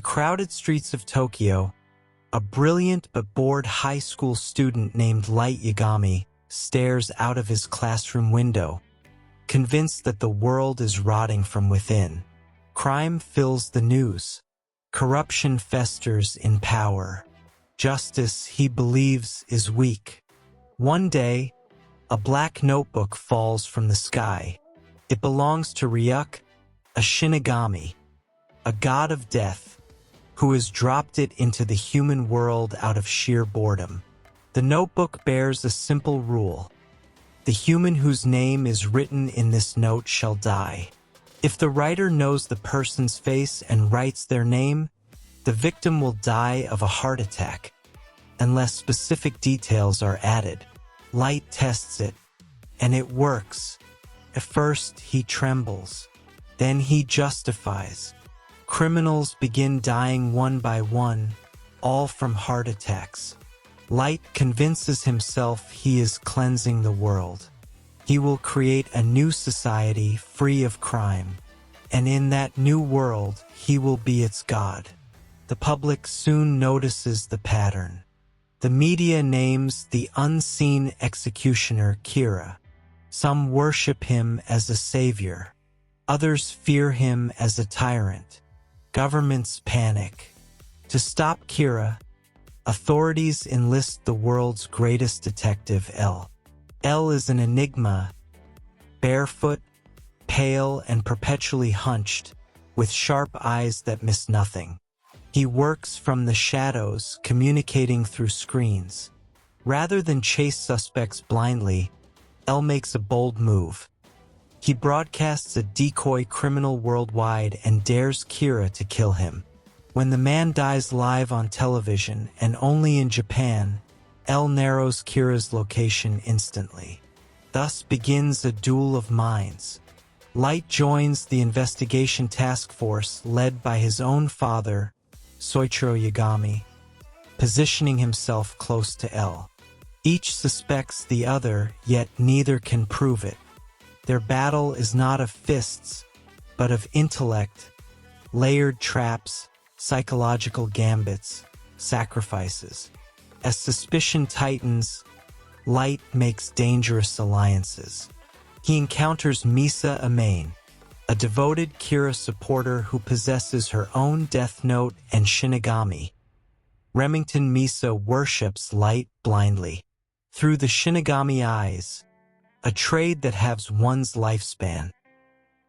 crowded streets of Tokyo, a brilliant but bored high school student named Light Yagami stares out of his classroom window, convinced that the world is rotting from within. Crime fills the news. Corruption festers in power. Justice, he believes, is weak. One day, a black notebook falls from the sky. It belongs to Ryuk, a Shinigami, a god of death, who has dropped it into the human world out of sheer boredom. The notebook bears a simple rule. The human whose name is written in this note shall die. If the writer knows the person's face and writes their name, the victim will die of a heart attack, unless specific details are added. Light tests it, and it works. At first, he trembles. Then he justifies. Criminals begin dying one by one, all from heart attacks. Light convinces himself he is cleansing the world. He will create a new society free of crime, and in that new world, he will be its god. The public soon notices the pattern. The media names the unseen executioner Kira. Some worship him as a savior. Others fear him as a tyrant. Governments panic. To stop Kira, authorities enlist the world's greatest detective, L. L is an enigma, barefoot, pale, and perpetually hunched, with sharp eyes that miss nothing. He works from the shadows, communicating through screens. Rather than chase suspects blindly, L makes a bold move. He broadcasts a decoy criminal worldwide and dares Kira to kill him. When the man dies live on television and only in Japan, L narrows Kira's location instantly. Thus begins a duel of minds. Light joins the investigation task force led by his own father, Soichiro Yagami, positioning himself close to L. Each suspects the other, yet neither can prove it. Their battle is not of fists, but of intellect, layered traps, psychological gambits, sacrifices. As suspicion tightens, Light makes dangerous alliances. He encounters Misa Amain, a devoted Kira supporter who possesses her own Death Note and Shinigami. Remington Misa worships Light blindly. Through the Shinigami eyes, a trade that halves one's lifespan.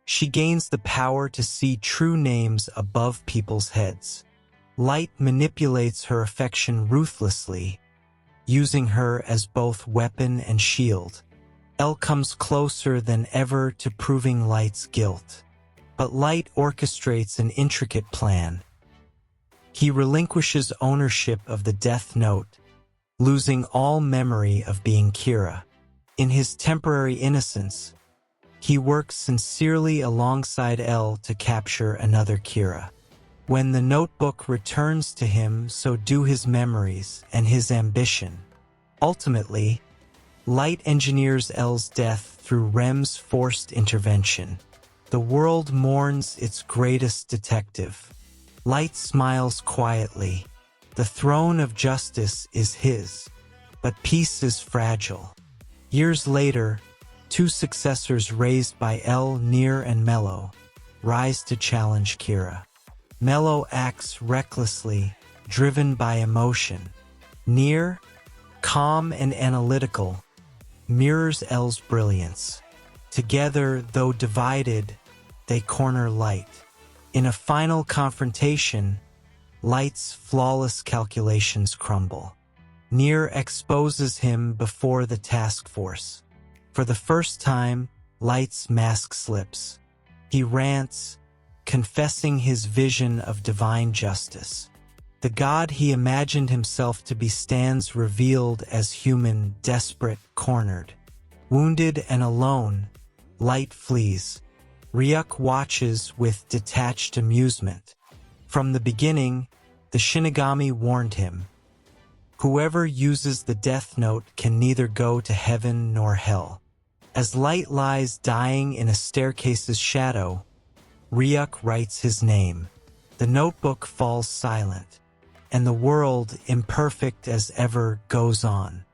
She gains the power to see true names above people's heads. Light manipulates her affection ruthlessly, using her as both weapon and shield. L comes closer than ever to proving Light's guilt. But Light orchestrates an intricate plan. He relinquishes ownership of the Death Note, losing all memory of being Kira. In his temporary innocence, he works sincerely alongside L to capture another Kira. When the notebook returns to him, so do his memories and his ambition. Ultimately, Light engineers L's death through Rem's forced intervention. The world mourns its greatest detective. Light smiles quietly. The throne of justice is his, but peace is fragile. Years later, two successors raised by L, Nier and Mello, rise to challenge Kira. Mello acts recklessly, driven by emotion. Nier, calm and analytical, mirrors L's brilliance. Together, though divided, they corner Light. In a final confrontation, Light's flawless calculations crumble. Nier exposes him before the task force. For the first time, Light's mask slips. He rants, confessing his vision of divine justice. The god he imagined himself to be stands revealed as human, desperate, cornered. Wounded and alone, Light flees. Ryuk watches with detached amusement. From the beginning, the Shinigami warned him. Whoever uses the Death Note can neither go to heaven nor hell. As Light lies dying in a staircase's shadow, Ryuk writes his name. The notebook falls silent, and the world, imperfect as ever, goes on.